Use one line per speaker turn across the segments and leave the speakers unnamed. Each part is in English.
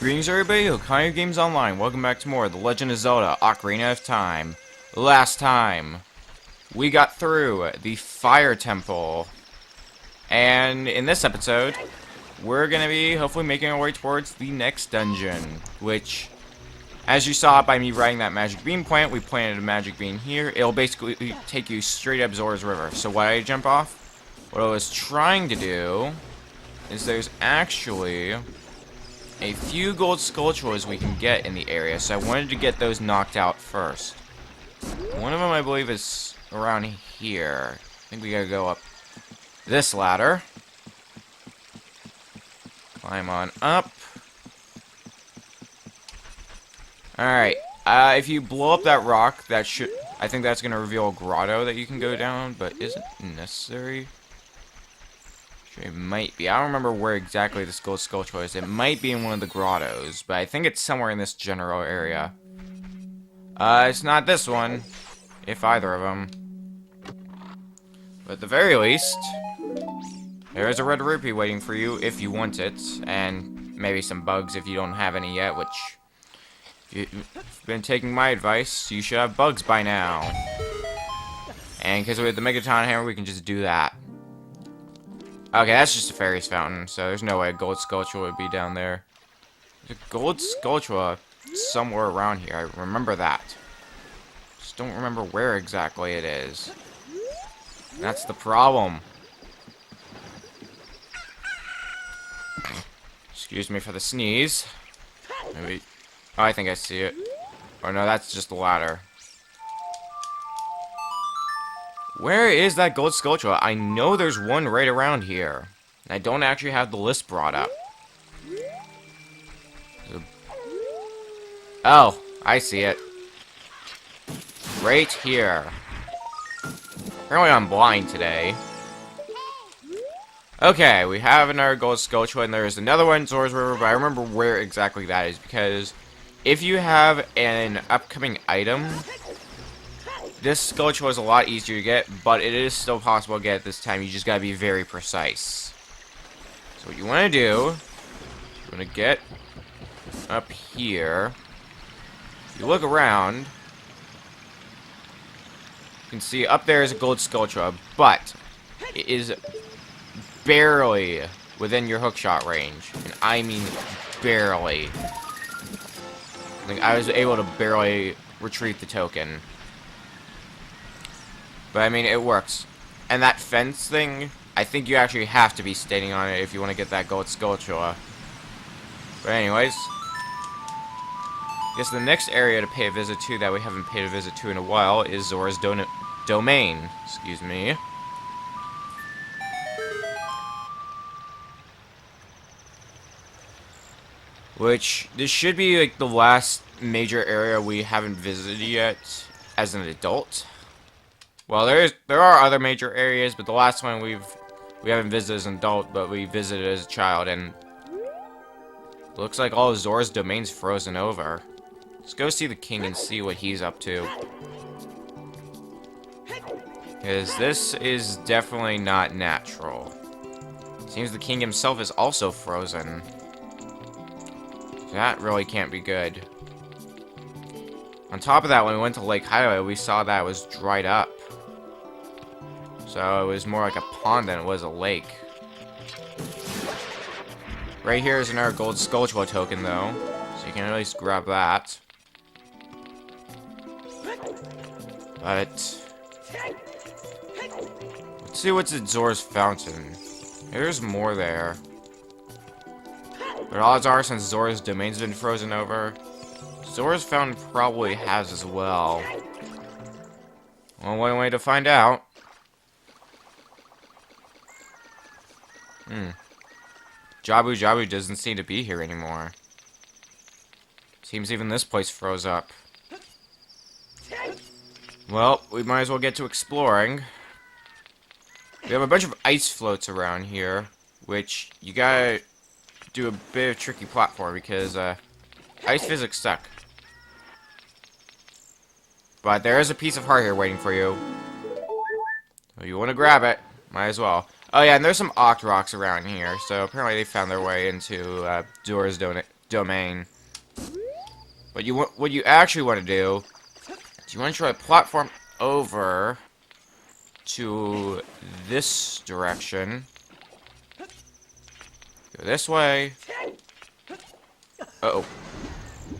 Greetings everybody, Ocarina Games Online. Welcome back to more The Legend of Zelda, Ocarina of Time. Last time, we got through the Fire Temple. And in this episode, we're going to be hopefully making our way towards the next dungeon. Which, as you saw by me writing that magic bean plant, we planted a magic bean here. It'll basically take you straight up Zora's River. So why did I jump off? What I was trying to do is there's actually a few gold sculptures we can get in the area, so I wanted to get those knocked out first. One of them, I believe, is around here. I think we gotta go up this ladder. Climb on up. Alright, if you blow up that rock, that should... I think that's gonna reveal a grotto that you can go down, but is it necessary? It might be. I don't remember where exactly this gold sculpture is. It might be in one of the grottos, but I think it's somewhere in this general area. It's not this one, if either of them. But at the very least, there is a red rupee waiting for you if you want it, and maybe some bugs if you don't have any yet, which, if you've been taking my advice, you should have bugs by now. And because with the Megaton Hammer, we can just do that. Okay, that's just a fairy's fountain, so there's no way a gold sculpture would be down there. There's a gold sculpture somewhere around here. I remember that. Just don't remember where exactly it is. That's the problem. Excuse me for the sneeze. Maybe. Oh, I think I see it. Oh no, that's just the ladder. Where is that gold sculpture? I know there's one right around here. I don't actually have the list brought up. Oh, I see it. Right here. Apparently I'm blind today. Okay, we have another gold sculpture, and there's another one in Zora's River, but I remember where exactly that is, because if you have an upcoming item, this sculpture is a lot easier to get, but it is still possible to get at this time. You just gotta be very precise. So what you want to do, you want to get up here. You look around. You can see up there is a gold sculpture, but it is barely within your hookshot range. And I mean barely. Like, I was able to barely retrieve the token. But, I mean, it works. And that fence thing, I think you actually have to be standing on it if you want to get that gold sculpture. But anyways, I guess the next area to pay a visit to that we haven't paid a visit to in a while is Zora's Domain. Excuse me. Which, this should be, like, the last major area we haven't visited yet as an adult. Well, there are other major areas, but the last one we haven't visited as an adult, but we visited as a child, and looks like all of Zora's Domain's frozen over. Let's go see the king and see what he's up to. Because this is definitely not natural. Seems the king himself is also frozen. That really can't be good. On top of that, when we went to Lake Highway, we saw that it was dried up. So it was more like a pond than it was a lake. Right here is another gold sculpture token, though. So you can at least grab that. But let's see what's at Zora's Fountain. There's more there. But odds are, since Zora's Domain's been frozen over, Zora's Fountain probably has as well. Well, one way to find out. Jabu Jabu doesn't seem to be here anymore. Seems even this place froze up. Well, we might as well get to exploring. We have a bunch of ice floats around here, which you gotta do a bit of tricky platform because ice physics suck. But there is a piece of heart here waiting for you. If you want to grab it, might as Oh yeah, and there's some Oct rocks around here, so apparently they found their way into Zora's domain. But what you actually want to do is you want to try to platform over to this direction. Go this way. Uh-oh.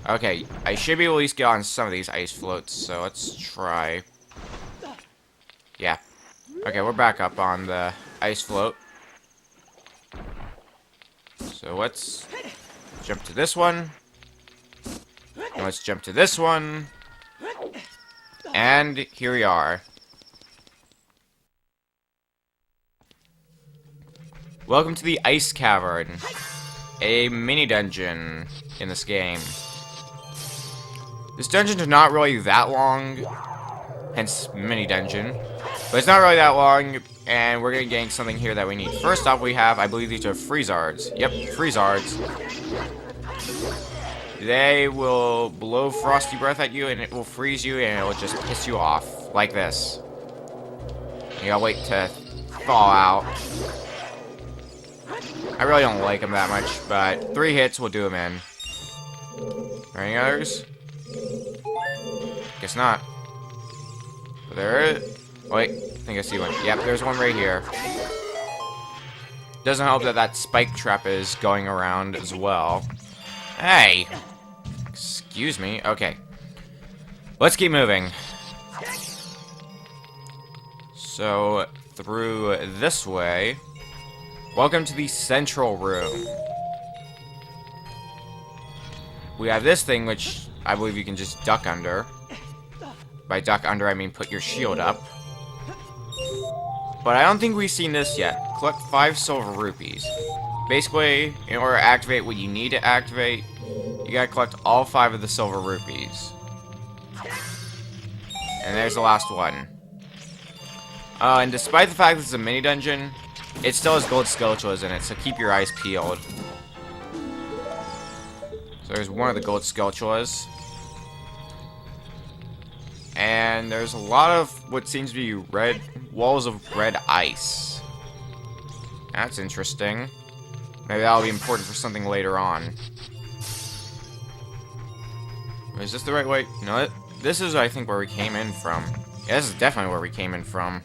Okay, I should be able to at least get on some of these ice floats, so let's try. Yeah. Okay, we're back up on the ice float. So let's jump to this one. And let's jump to this one. And here we are. Welcome to the Ice Cavern, a mini dungeon in this game. This dungeon is not really that long, hence mini dungeon, but it's not really that long, and we're gonna gain something here that we need. First off, we have, I believe these are freezards. Yep, freezards. They will blow frosty breath at you, and it will freeze you, and it will just piss you off, like this. You gotta wait to thaw out. I really don't like them that much, but 3 hits will do them in. Are there any others? Guess not. But there is. Oh, wait, I think I see one. Yep, there's one right here. Doesn't help that that spike trap is going around as well. Hey! Excuse me. Okay. Let's keep moving. So, through this way. Welcome to the central room. We have this thing, which I believe you can just duck under. By duck under, I mean put your shield up. But I don't think we've seen this yet. Collect 5 silver rupees. Basically, in order to activate what you need to activate, you gotta collect all 5 of the silver rupees. And there's the last one. And despite the fact this is a mini dungeon, it still has gold skeletolas in it, so keep your eyes peeled. So there's one of the gold skeletolas. And there's a lot of what seems to be red walls of red ice. That's interesting. Maybe that'll be important for something later on. Is this the right way? No, this is, I think, where we came in from. Yeah, this is definitely where we came in from.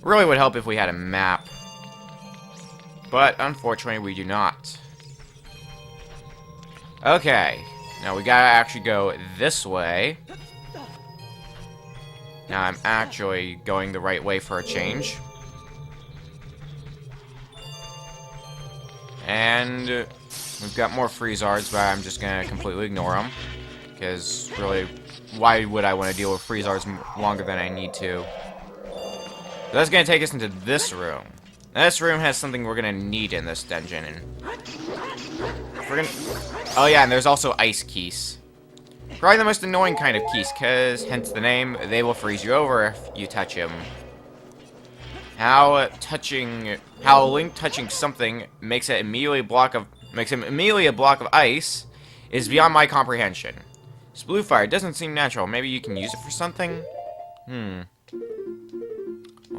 Really would help if we had a map. But, unfortunately, we do not. Okay. Now, we gotta actually go this way. Now, I'm actually going the right way for a change. And we've got more freezards, but I'm just gonna completely ignore them. Because, really, why would I want to deal with freezards longer than I need to? So that's gonna take us into this room. Now, this room has something we're gonna need in this dungeon. And oh yeah, and there's also ice keys. Probably the most annoying kind of keys, because, hence the name, they will freeze you over if you touch them. How Link touching something makes it immediately a block of ice is beyond my comprehension. This blue fire doesn't seem natural. Maybe you can use it for something? Well,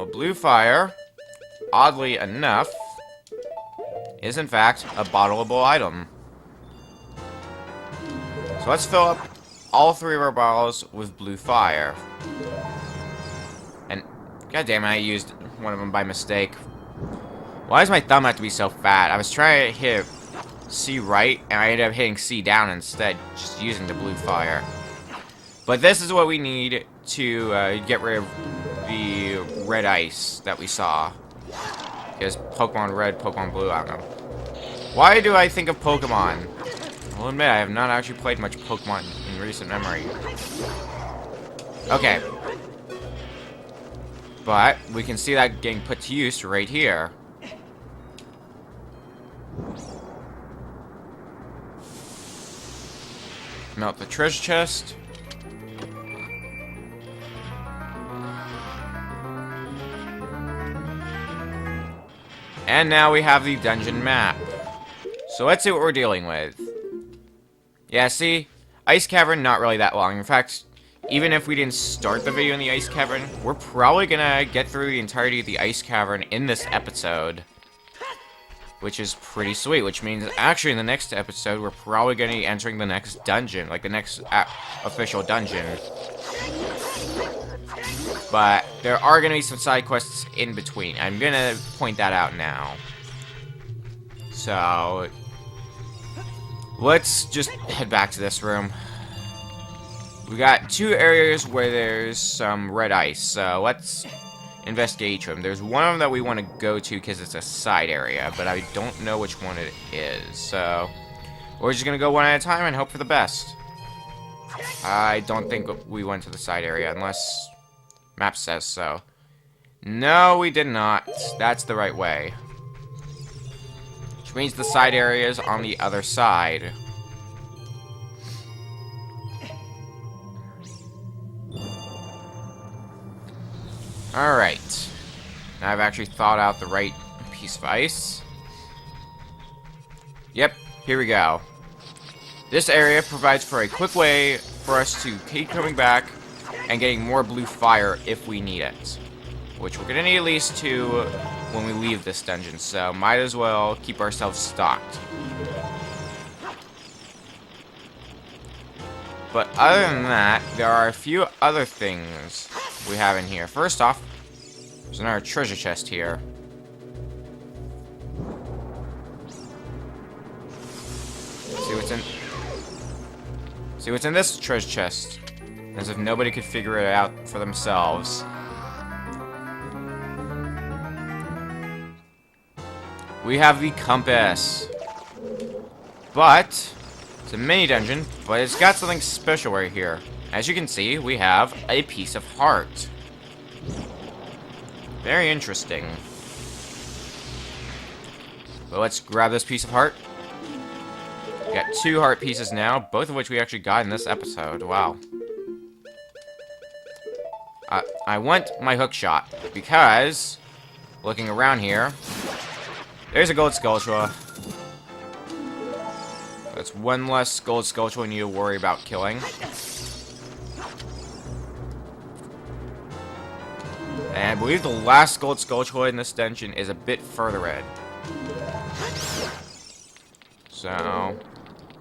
blue fire, oddly enough, is in fact a bottleable item. So let's fill up all 3 of our bottles with blue fire. And, goddammit, I used one of them by mistake. Why does my thumb have to be so fat? I was trying to hit C right, and I ended up hitting C down instead, just using the blue fire. But this is what we need to get rid of the red ice that we saw. Because Pokemon Red, Pokemon Blue, I don't know. Why do I think of Pokemon? I'll admit, I have not actually played much Pokemon in recent memory. Okay. But, we can see that getting put to use right here. Melt the treasure chest. And now we have the dungeon map. So let's see what we're dealing with. Yeah, see? Ice Cavern, not really that long. In fact, even if we didn't start the video in the Ice Cavern, we're probably gonna get through the entirety of the Ice Cavern in this episode. which is pretty sweet, which means actually in the next episode, we're probably going to be entering the next dungeon, like the next official dungeon. But there are going to be some side quests in between. I'm going to point that out now. So, let's just head back to this room. We got 2 areas where there's some red ice, so let's investigate each of them. There's one of them that we want to go to because it's a side area, but I don't know which one it is. So, we're just going to go one at a time and hope for the best. I don't think we went to the side area unless map says so. No, we did not. That's the right way. Which means the side area is on the other side. Alright. Now I've actually thought out the right piece of ice. Yep, here we go. This area provides for a quick way for us to keep coming back and getting more blue fire if we need it. Which we're gonna need at least 2 when we leave this dungeon, so might as well keep ourselves stocked. But other than that, there are a few other things we have in here. First off, there's another treasure chest here. See what's in this treasure chest. As if nobody could figure it out for themselves. We have the compass. But it's a mini dungeon, but it's got something special right here. As you can see, we have a piece of heart. Very interesting. But let's grab this piece of heart. We got 2 heart pieces now, both of which we actually got in this episode. Wow. I want my hook shot because, looking around here, there's a gold Skulltula. That's 1 less gold Skulltula you need to worry about killing. And I believe the last gold Skulltula in this dungeon is a bit further in. So,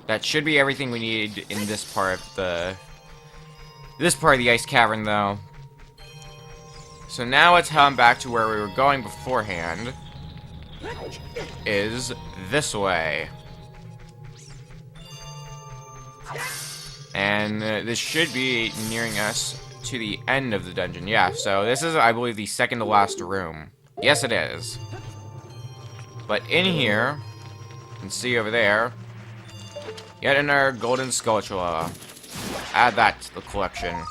that should be everything we need in this part of the Ice Cavern, though. So now let's head back to where we were going beforehand, which is this way. And this should be nearing us to the end of the dungeon. Yeah, so this is, I believe, the second to last room. Yes, it is. But in here, you can see over there, yet another golden Skulltula. Add that to the collection.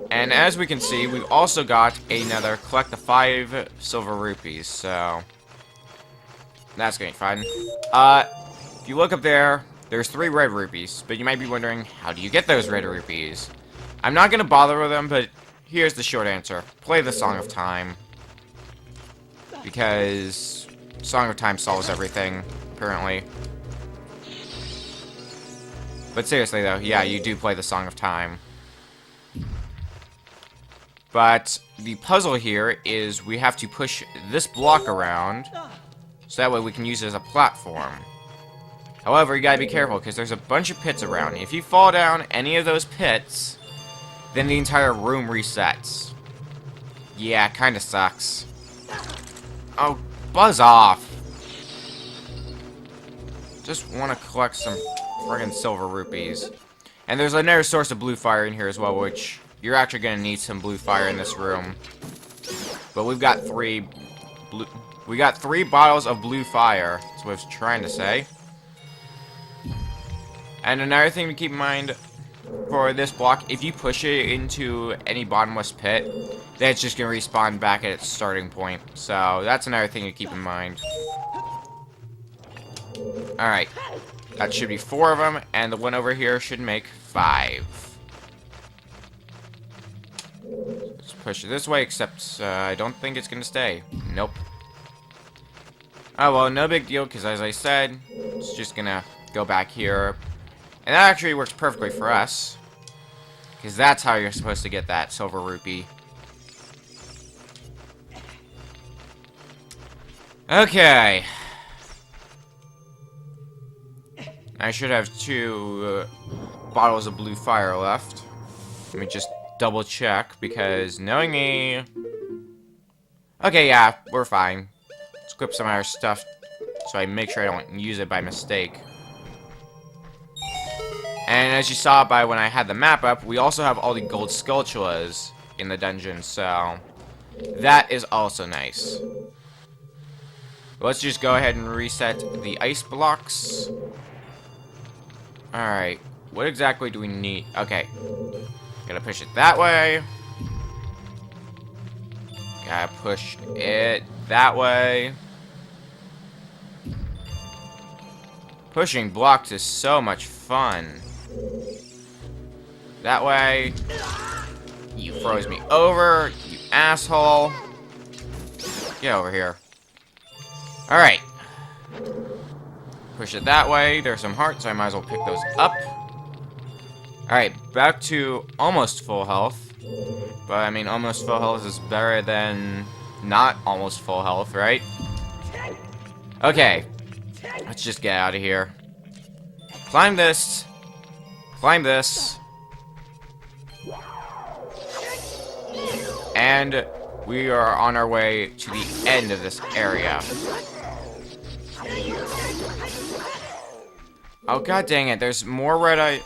And as we can see, we've also got another collect the 5 silver rupees, so that's going to be fun. If you look up there, there's 3 red rupees, but you might be wondering, how do you get those red rupees? I'm not going to bother with them, but here's the short answer. Play the Song of Time. Because Song of Time solves everything, apparently. But seriously though, yeah, you do play the Song of Time. But the puzzle here is we have to push this block around, so that way we can use it as a platform. However, you gotta be careful, because there's a bunch of pits around. If you fall down any of those pits, then the entire room resets. Yeah, kinda sucks. Oh, buzz off! Just want to collect some friggin' silver rupees. And there's another source of blue fire in here as well, which you're actually gonna need some blue fire in this room. But we've got 3 bottles of blue fire. That's what I was trying to say. And another thing to keep in mind for this block, if you push it into any bottomless pit, then it's just gonna respawn back at its starting point. So that's another thing to keep in mind. Alright. That should be 4 of them, and the one over here should make 5. Let's push it this way, except I don't think it's gonna stay. Nope. Oh well, no big deal, because as I said, it's just gonna go back here. And that actually works perfectly for us, because that's how you're supposed to get that silver rupee. Okay. I should have 2 bottles of blue fire left. Let me just double check, because knowing me... Okay, yeah, we're fine. Let's equip some of our stuff so I make sure I don't use it by mistake. And as you saw by when I had the map up, we also have all the gold sculpturas in the dungeon, so... that is also nice. Let's just go ahead and reset the ice blocks. Alright, what exactly do we need? Okay, gotta push it that way. Gotta push it that way. Pushing blocks is so much fun. That way. You froze me over, you asshole. Get over here. Alright. Push it that way. There's some hearts, so I might as well pick those up. Alright, back to almost full health. But, I mean, almost full health is better than not almost full health, right? Okay. Let's just get out of here. Climb this. Climb this. And we are on our way to the end of this area. Oh, god dang it. There's more red eye.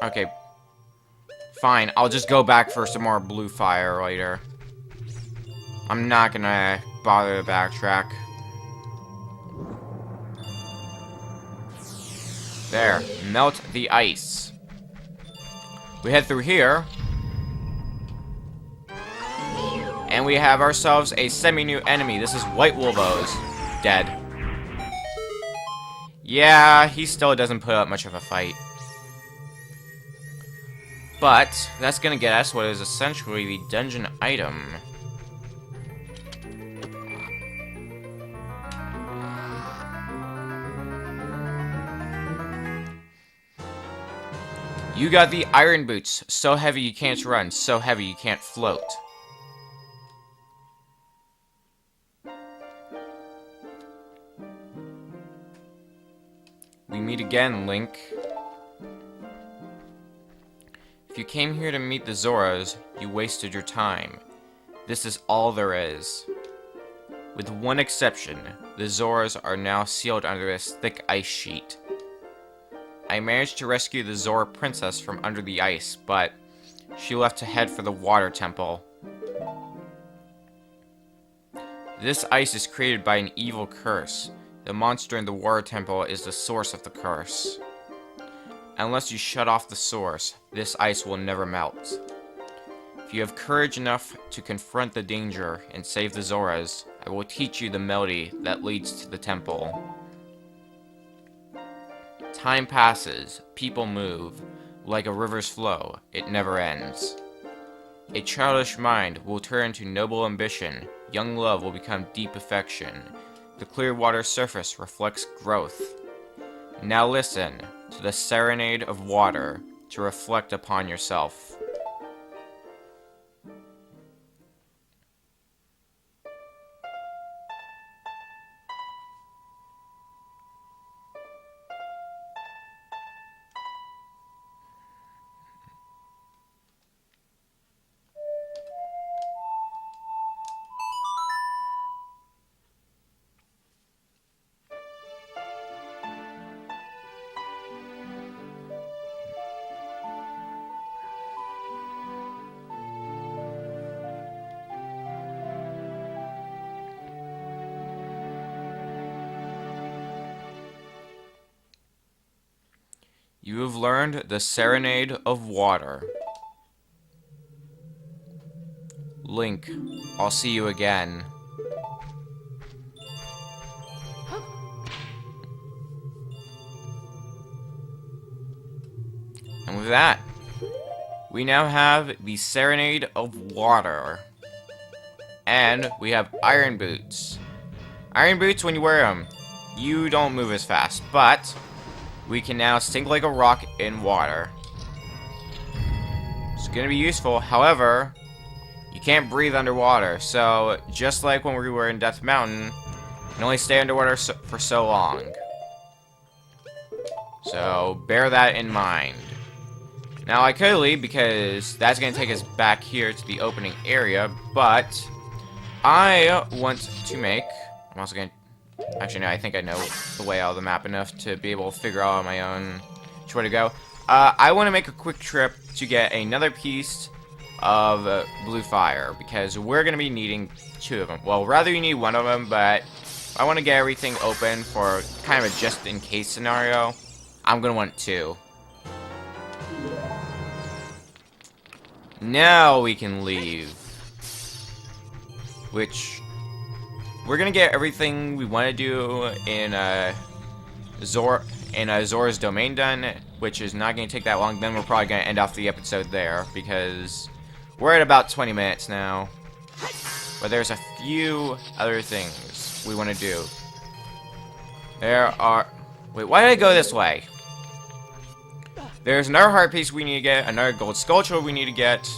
Okay. Fine. I'll just go back for some more blue fire later. I'm not gonna bother to backtrack. There. Melt the ice. We head through here. And we have ourselves a semi-new enemy. This is White Wolvos. Dead. Yeah, he still doesn't put up much of a fight. But, that's gonna get us what is essentially the dungeon item. You got the iron boots. So heavy you can't run. So heavy you can't float. We meet again, Link. If you came here to meet the Zoras, you wasted your time. This is all there is. With one exception, the Zoras are now sealed under this thick ice sheet. I managed to rescue the Zora princess from under the ice, but she left to head for the water temple. This ice is created by an evil curse. The monster in the water temple is the source of the curse. Unless you shut off the source, this ice will never melt. If you have courage enough to confront the danger and save the Zoras, I will teach you the melody that leads to the temple. Time passes, people move. Like a river's flow, it never ends. A childish mind will turn to noble ambition. Young love will become deep affection. The clear water surface reflects growth. Now listen to the serenade of water to reflect upon yourself. You have learned the Serenade of Water. Link, I'll see you again. And with that, we now have the Serenade of Water. And we have Iron Boots. Iron Boots, when you wear them, you don't move as fast, but we can now sink like a rock in water. It's gonna be useful, however, you can't breathe underwater, so just like when we were in Death Mountain, can only stay underwater for so long. So, bear that in mind. Now, I could leave because that's going to take us back here to the opening area, but I want to make... I'm also going to... Actually, no, I think I know the way out of the map enough to be able to figure out on my own which way to go. I want to make a quick trip to get another piece of blue fire, because we're going to be needing 2 of them. Well, rather you need 1 of them, but I want to get everything open for kind of a just-in-case scenario. I'm going to want 2. Now we can leave. Which, we're going to get everything we want to do in Zora's domain done, which is not going to take that long. Then we're probably going to end off the episode there, because we're at about 20 minutes now. But there's a few other things we want to do. There are... Wait, why did I go this way? There's another heart piece we need to get, another gold sculpture we need to get,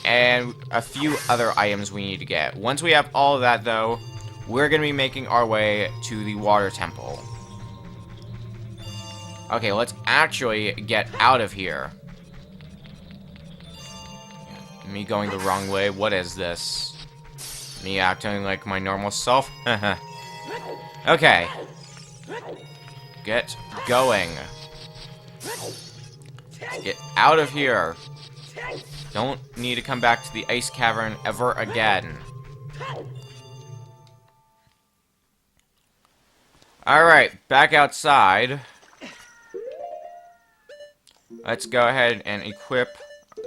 and a few other items we need to get. Once we have all of that, though, we're going to be making our way to the water temple. Okay, let's actually get out of here. Me going the wrong way. What is this? Me acting like my normal self? Okay. Get going. Get out of here. Don't need to come back to the Ice Cavern ever again. Alright, back outside. Let's go ahead and equip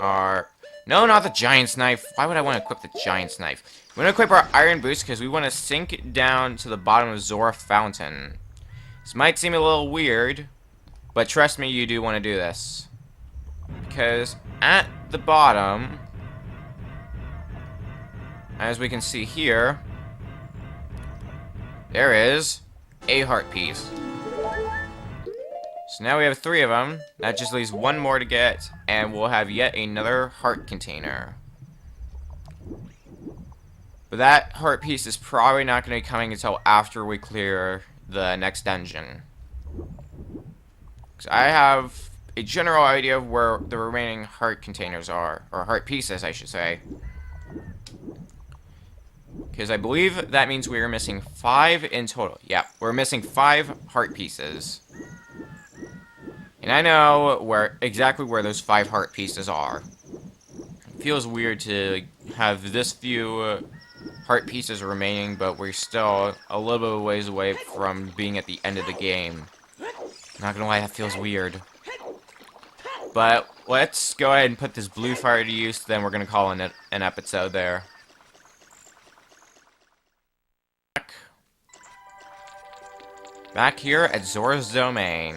our... No, not the Giant's Knife. Why would I want to equip the Giant's Knife? We want to equip our Iron Boots because we want to sink down to the bottom of Zora Fountain. This might seem a little weird, but trust me, you do want to do this. Because at the bottom, as we can see here, there is a heart piece. So now we have 3 of them. That just leaves 1 more to get, and we'll have yet another heart container. But that heart piece is probably not going to be coming until after we clear the next dungeon. So I have a general idea of where the remaining heart containers are, or heart pieces, I should say. Because I believe that means we are missing 5 in total. Yeah, we're missing 5 heart pieces. And I know exactly where those 5 heart pieces are. It feels weird to have this few heart pieces remaining, but we're still a little bit of ways away from being at the end of the game. Not gonna lie, that feels weird. But let's go ahead and put this blue fire to use, then we're gonna call it an episode there. Back here at Zora's domain.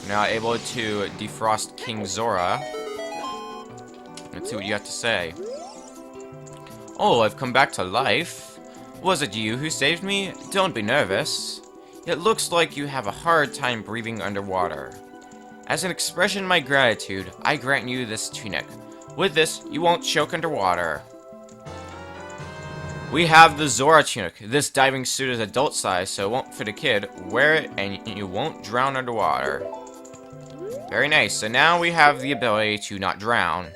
Now able to defrost King Zora. Let's see what you have to say. Oh, I've come back to life. Was it you who saved me? Don't be nervous. It looks like you have a hard time breathing underwater. As an expression of my gratitude, I grant you this tunic. With this, you won't choke underwater. We have the Zora tunic. This diving suit is adult size, so it won't fit a kid. Wear it and you won't drown underwater. Very nice. So now we have the ability to not drown.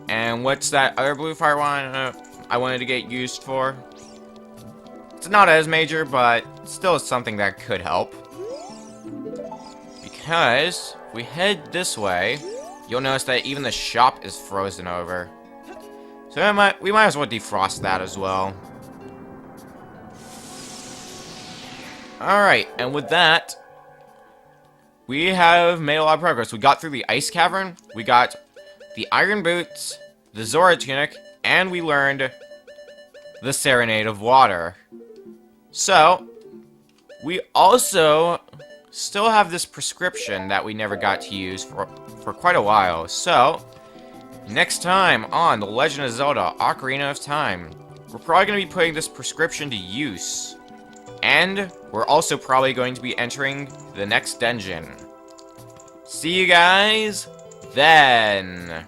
And what's that other blue fire one I wanted to get used for? It's not as major, but still something that could help. Because if we head this way, you'll notice that even the shop is frozen over. So we might as well defrost that as well. Alright, and with that, we have made a lot of progress. We got through the Ice Cavern, we got the Iron Boots, the Zora Tunic, and we learned the Serenade of Water. So, we also still have this prescription that we never got to use for quite a while. So, next time on The Legend of Zelda Ocarina of Time, we're probably going to be putting this prescription to use. And we're also probably going to be entering the next dungeon. See you guys then